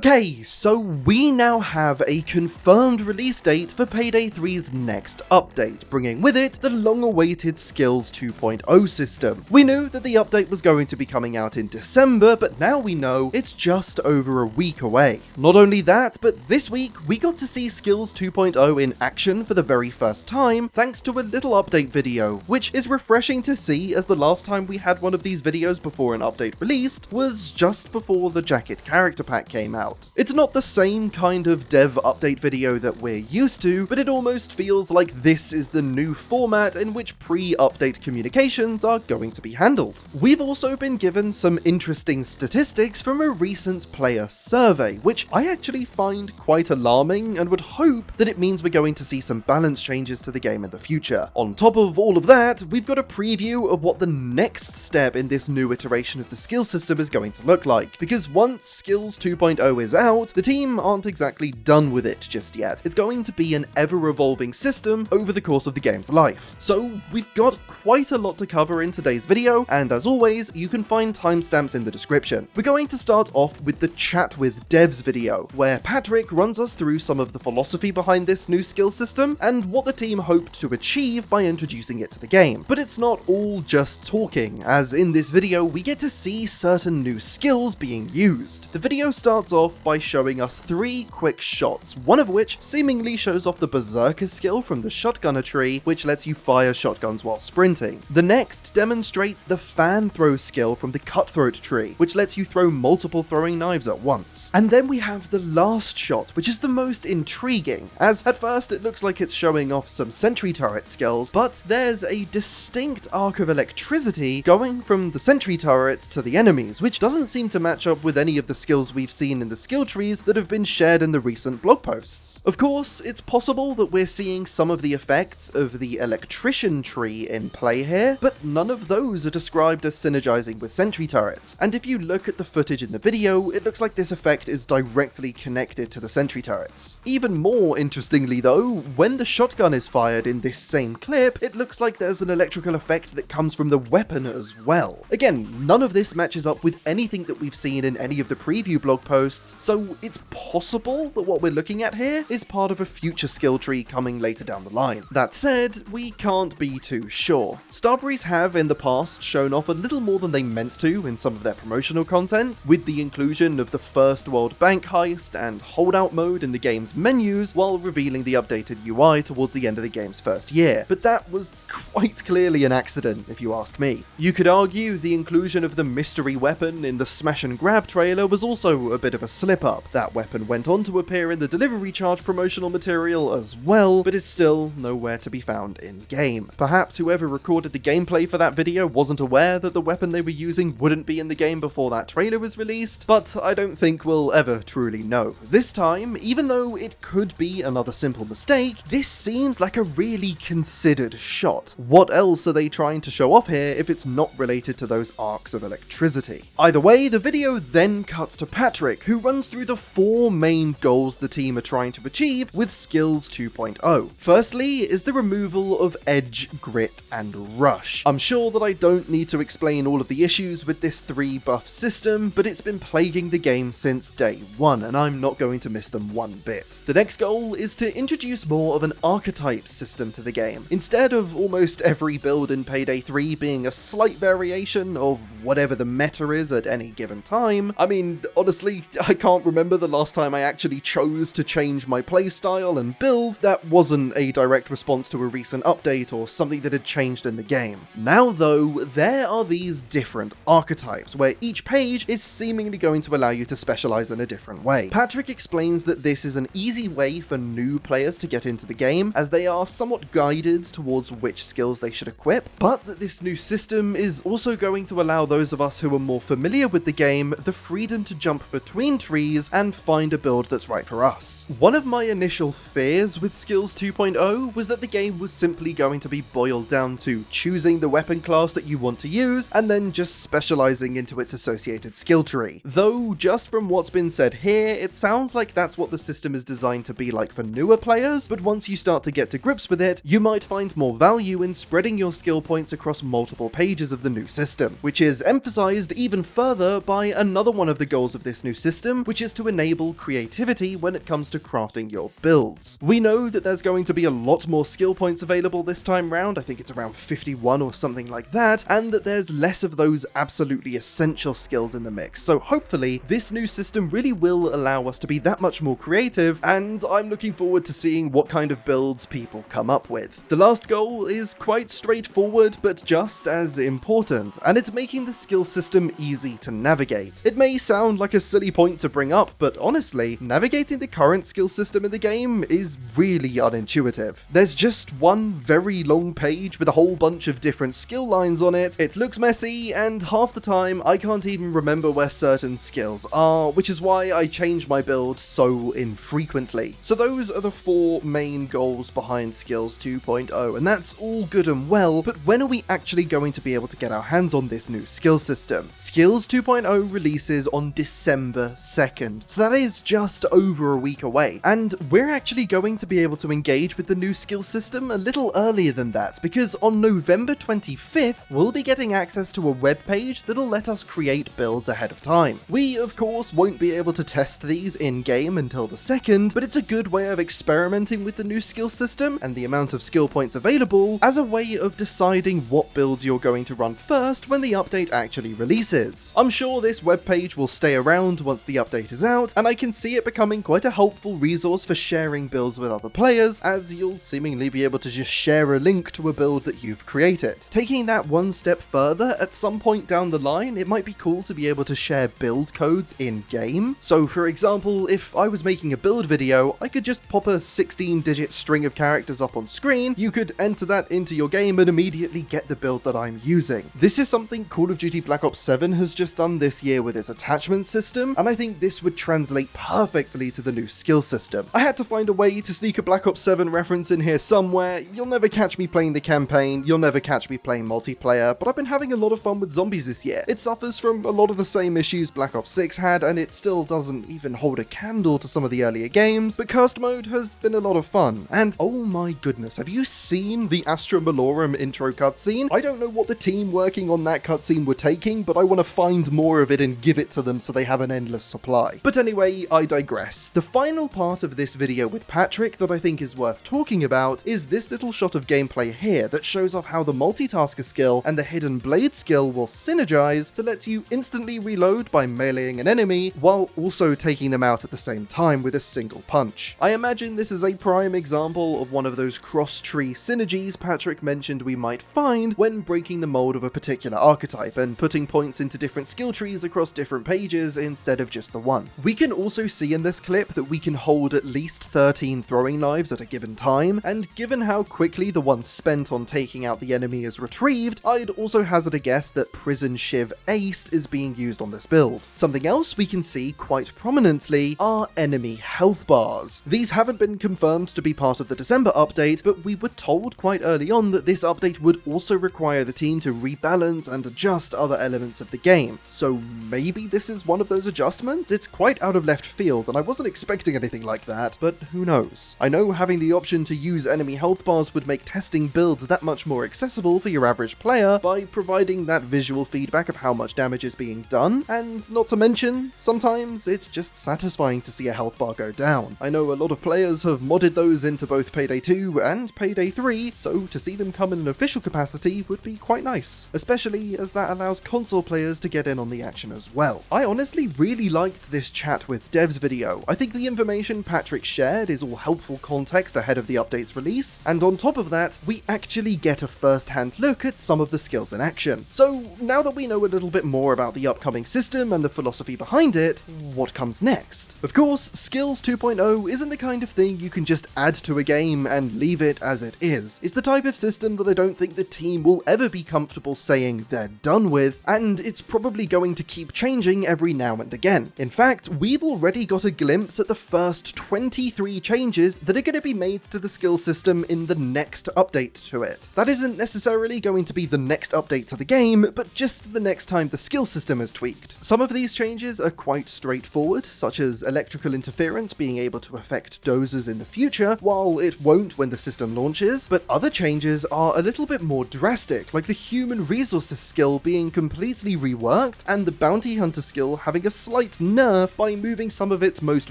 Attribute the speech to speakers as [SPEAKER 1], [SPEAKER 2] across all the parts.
[SPEAKER 1] Okay, so we now have a confirmed release date for Payday 3's next update, bringing with it the long-awaited Skills 2.0 system. We knew that the update was going to be coming out in December, but now we know it's just over a week away. Not only that, but this week we got to see Skills 2.0 in action for the very first time, thanks to a little update video, which is refreshing to see as the last time we had one of these videos before an update released was just before the Jacket character pack came out. It's not the same kind of dev update video that we're used to, but it almost feels like this is the new format in which pre-update communications are going to be handled. We've also been given some interesting statistics from a recent player survey, which I actually find quite alarming and would hope that it means we're going to see some balance changes to the game in the future. On top of all of that, we've got a preview of what the next step in this new iteration of the skills system is going to look like, because once Skills 2.0 is out, the team aren't exactly done with it just yet. It's going to be an ever-evolving system over the course of the game's life. So we've got quite a lot to cover in today's video, and as always, you can find timestamps in the description. We're going to start off with the Chat with Devs video, where Patrick runs us through some of the philosophy behind this new skill system and what the team hoped to achieve by introducing it to the game. But it's not all just talking, as in this video we get to see certain new skills being used. The video starts off by showing us 3 quick shots, one of which seemingly shows off the Berserker skill from the Shotgunner tree, which lets you fire shotguns while sprinting. The next demonstrates the Fan Throw skill from the Cutthroat tree, which lets you throw multiple throwing knives at once. And then we have the last shot, which is the most intriguing, as at first it looks like it's showing off some sentry turret skills, but there's a distinct arc of electricity going from the sentry turrets to the enemies, which doesn't seem to match up with any of the skills we've seen in the skill trees that have been shared in the recent blog posts. Of course, it's possible that we're seeing some of the effects of the electrician tree in play here, but none of those are described as synergizing with sentry turrets. And if you look at the footage in the video, it looks like this effect is directly connected to the sentry turrets. Even more interestingly though, when the shotgun is fired in this same clip, it looks like there's an electrical effect that comes from the weapon as well. Again, none of this matches up with anything that we've seen in any of the preview blog posts, so it's possible that what we're looking at here is part of a future skill tree coming later down the line. That said, we can't be too sure. Starbreeze have in the past shown off a little more than they meant to in some of their promotional content, with the inclusion of the first world bank heist and holdout mode in the game's menus while revealing the updated UI towards the end of the game's first year. But that was quite clearly an accident, if you ask me. You could argue the inclusion of the mystery weapon in the Smash and Grab trailer was also a bit of a slip-up. That weapon went on to appear in the delivery charge promotional material as well, but is still nowhere to be found in-game. Perhaps whoever recorded the gameplay for that video wasn't aware that the weapon they were using wouldn't be in the game before that trailer was released, but I don't think we'll ever truly know. This time, even though it could be another simple mistake, this seems like a really considered shot. What else are they trying to show off here if it's not related to those arcs of electricity? Either way, the video then cuts to Patrick, who runs through the 4 main goals the team are trying to achieve with Skills 2.0. Firstly is the removal of Edge, Grit, and Rush. I'm sure that I don't need to explain all of the issues with this 3 buff system, but it's been plaguing the game since day 1, and I'm not going to miss them one bit. The next goal is to introduce more of an archetype system to the game. Instead of almost every build in Payday 3 being a slight variation of whatever the meta is at any given time, I mean, honestly, I can't remember the last time I actually chose to change my playstyle and build that wasn't a direct response to a recent update or something that had changed in the game. Now though, there are these different archetypes, where each page is seemingly going to allow you to specialize in a different way. Patrick explains that this is an easy way for new players to get into the game, as they are somewhat guided towards which skills they should equip, but that this new system is also going to allow those of us who are more familiar with the game the freedom to jump between trees and find a build that's right for us. One of my initial fears with Skills 2.0 was that the game was simply going to be boiled down to choosing the weapon class that you want to use and then just specializing into its associated skill tree. Though, just from what's been said here, it sounds like that's what the system is designed to be like for newer players, but once you start to get to grips with it, you might find more value in spreading your skill points across multiple pages of the new system, which is emphasized even further by another one of the goals of this new system, system, which is to enable creativity when it comes to crafting your builds. We know that there's going to be a lot more skill points available this time round, I think it's around 51 or something like that, and that there's less of those absolutely essential skills in the mix, so hopefully this new system really will allow us to be that much more creative, and I'm looking forward to seeing what kind of builds people come up with. The last goal is quite straightforward, but just as important, and it's making the skill system easy to navigate. It may sound like a silly point to bring up, but honestly, navigating the current skill system in the game is really unintuitive. There's just one very long page with a whole bunch of different skill lines on it, it looks messy, and half the time I can't even remember where certain skills are, which is why I change my build so infrequently. So those are the 4 main goals behind Skills 2.0, and that's all good and well, but when are we actually going to be able to get our hands on this new skill system? Skills 2.0 releases on December 2nd, so that is just over a week away, and we're actually going to be able to engage with the new skill system a little earlier than that, because on November 25th, we'll be getting access to a web page that'll let us create builds ahead of time. We, of course, won't be able to test these in-game until the 2nd, but it's a good way of experimenting with the new skill system and the amount of skill points available as a way of deciding what builds you're going to run first when the update actually releases. I'm sure this webpage will stay around once the update is out, and I can see it becoming quite a helpful resource for sharing builds with other players, as you'll seemingly be able to just share a link to a build that you've created. Taking that one step further, at some point down the line, it might be cool to be able to share build codes in-game. So for example, if I was making a build video, I could just pop a 16-digit string of characters up on screen, you could enter that into your game and immediately get the build that I'm using. This is something Call of Duty Black Ops 7 has just done this year with its attachment system, and I think this would translate perfectly to the new skill system. I had to find a way to sneak a Black Ops 7 reference in here somewhere. You'll never catch me playing the campaign, you'll never catch me playing multiplayer, but I've been having a lot of fun with zombies this year. It suffers from a lot of the same issues Black Ops 6 had, and it still doesn't even hold a candle to some of the earlier games, but cast mode has been a lot of fun. And oh my goodness, have you seen the Astra Malorum intro cutscene? I don't know what the team working on that cutscene were taking, but I want to find more of it and give it to them so they have an endless supply. But anyway, I digress. The final part of this video with Patrick that I think is worth talking about is this little shot of gameplay here that shows off how the multitasker skill and the hidden blade skill will synergize to let you instantly reload by meleeing an enemy while also taking them out at the same time with a single punch. I imagine this is a prime example of one of those cross-tree synergies Patrick mentioned we might find when breaking the mold of a particular archetype and putting points into different skill trees across different pages instead of just the one. We can also see in this clip that we can hold at least 13 throwing knives at a given time, and given how quickly the one spent on taking out the enemy is retrieved, I'd also hazard a guess that Prison Shiv Ace is being used on this build. Something else we can see quite prominently are enemy health bars. These haven't been confirmed to be part of the December update, but we were told quite early on that this update would also require the team to rebalance and adjust other elements of the game. So maybe this is one of those adjustments? It's quite out of left field, and I wasn't expecting anything like that, but who knows? I know having the option to use enemy health bars would make testing builds that much more accessible for your average player by providing that visual feedback of how much damage is being done, and not to mention, sometimes it's just satisfying to see a health bar go down. I know a lot of players have modded those into both Payday 2 and Payday 3, so to see them come in an official capacity would be quite nice, especially as that allows console players to get in on the action as well. I honestly really liked this chat with devs video. I think the information Patrick shared is all helpful context ahead of the update's release, and on top of that, we actually get a first-hand look at some of the skills in action. So now that we know a little bit more about the upcoming system and the philosophy behind it, what comes next? Of course, Skills 2.0 isn't the kind of thing you can just add to a game and leave it as it is. It's the type of system that I don't think the team will ever be comfortable saying they're done with, and it's probably going to keep changing every now and again. In fact, we've already got a glimpse at the first 23 changes that are going to be made to the skill system in the next update to it. That isn't necessarily going to be the next update to the game, but just the next time the skill system is tweaked. Some of these changes are quite straightforward, such as electrical interference being able to affect dozers in the future, while it won't when the system launches, but other changes are a little bit more drastic, like the human resources skill being completely reworked and the bounty hunter skill having a slight slight nerf by moving some of its most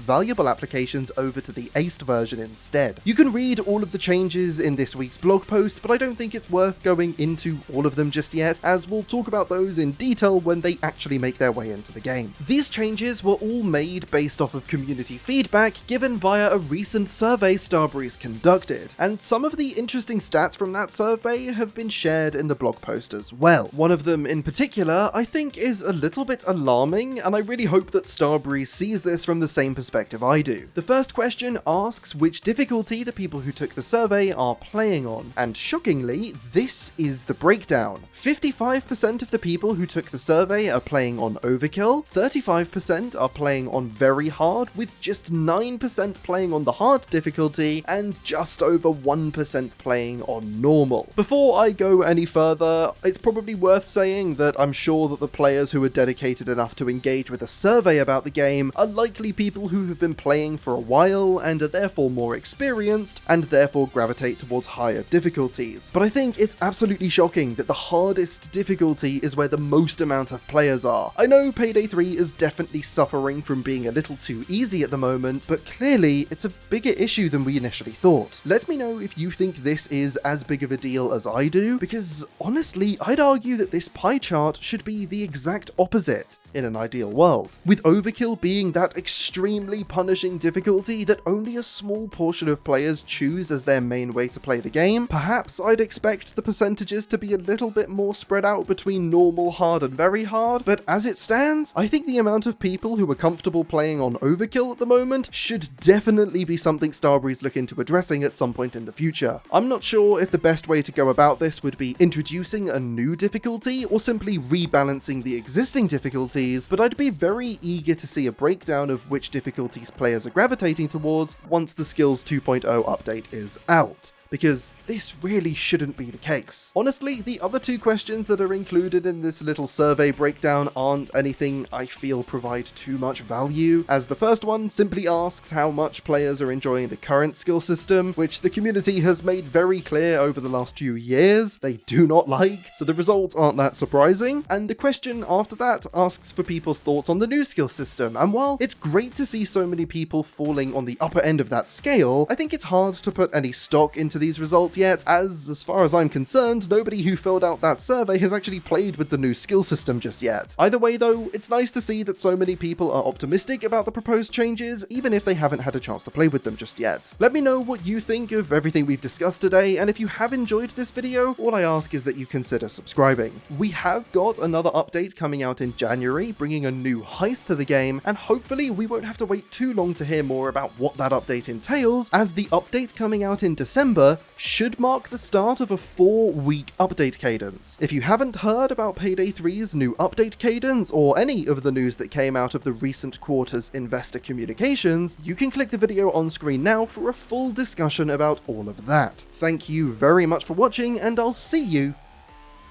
[SPEAKER 1] valuable applications over to the aced version instead. You can read all of the changes in this week's blog post, but I don't think it's worth going into all of them just yet, as we'll talk about those in detail when they actually make their way into the game. These changes were all made based off of community feedback given via a recent survey Starbreeze conducted, and some of the interesting stats from that survey have been shared in the blog post as well. One of them in particular I think is a little bit alarming, and I really hope that Starbreeze sees this from the same perspective I do. The first question asks which difficulty the people who took the survey are playing on, and shockingly, this is the breakdown. 55% of the people who took the survey are playing on Overkill, 35% are playing on Very Hard, with just 9% playing on the Hard difficulty, and just over 1% playing on Normal. Before I go any further, it's probably worth saying that I'm sure that the players who are dedicated enough to engage with a survey about the game are likely people who have been playing for a while and are therefore more experienced, and therefore gravitate towards higher difficulties. But I think it's absolutely shocking that the hardest difficulty is where the most amount of players are. I know Payday 3 is definitely suffering from being a little too easy at the moment, but clearly it's a bigger issue than we initially thought. Let me know if you think this is as big of a deal as I do, because honestly, I'd argue that this pie chart should be the exact opposite in an ideal world, with Overkill being that extremely punishing difficulty that only a small portion of players choose as their main way to play the game. Perhaps I'd expect the percentages to be a little bit more spread out between Normal, Hard, and Very Hard, but as it stands, I think the amount of people who are comfortable playing on Overkill at the moment should definitely be something Starbreeze look into addressing at some point in the future. I'm not sure if the best way to go about this would be introducing a new difficulty or simply rebalancing the existing difficulties, but I'd be very eager to see a breakdown of which difficulties players are gravitating towards once the Skills 2.0 update is out, because this really shouldn't be the case. Honestly, the other two questions that are included in this little survey breakdown aren't anything I feel provide too much value, as the first one simply asks how much players are enjoying the current skill system, which the community has made very clear over the last few years they do not like, so the results aren't that surprising. And the question after that asks for people's thoughts on the new skill system, and while it's great to see so many people falling on the upper end of that scale, I think it's hard to put any stock into these results yet, as far as I'm concerned, nobody who filled out that survey has actually played with the new skill system just yet. Either way though, it's nice to see that so many people are optimistic about the proposed changes, even if they haven't had a chance to play with them just yet. Let me know what you think of everything we've discussed today, and if you have enjoyed this video, all I ask is that you consider subscribing. We have got another update coming out in January, bringing a new heist to the game, and hopefully we won't have to wait too long to hear more about what that update entails, as the update coming out in December should mark the start of a 4-week update cadence. If you haven't heard about Payday 3's new update cadence, or any of the news that came out of the recent quarter's investor communications, you can click the video on screen now for a full discussion about all of that. Thank you very much for watching, and I'll see you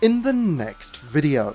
[SPEAKER 1] in the next video.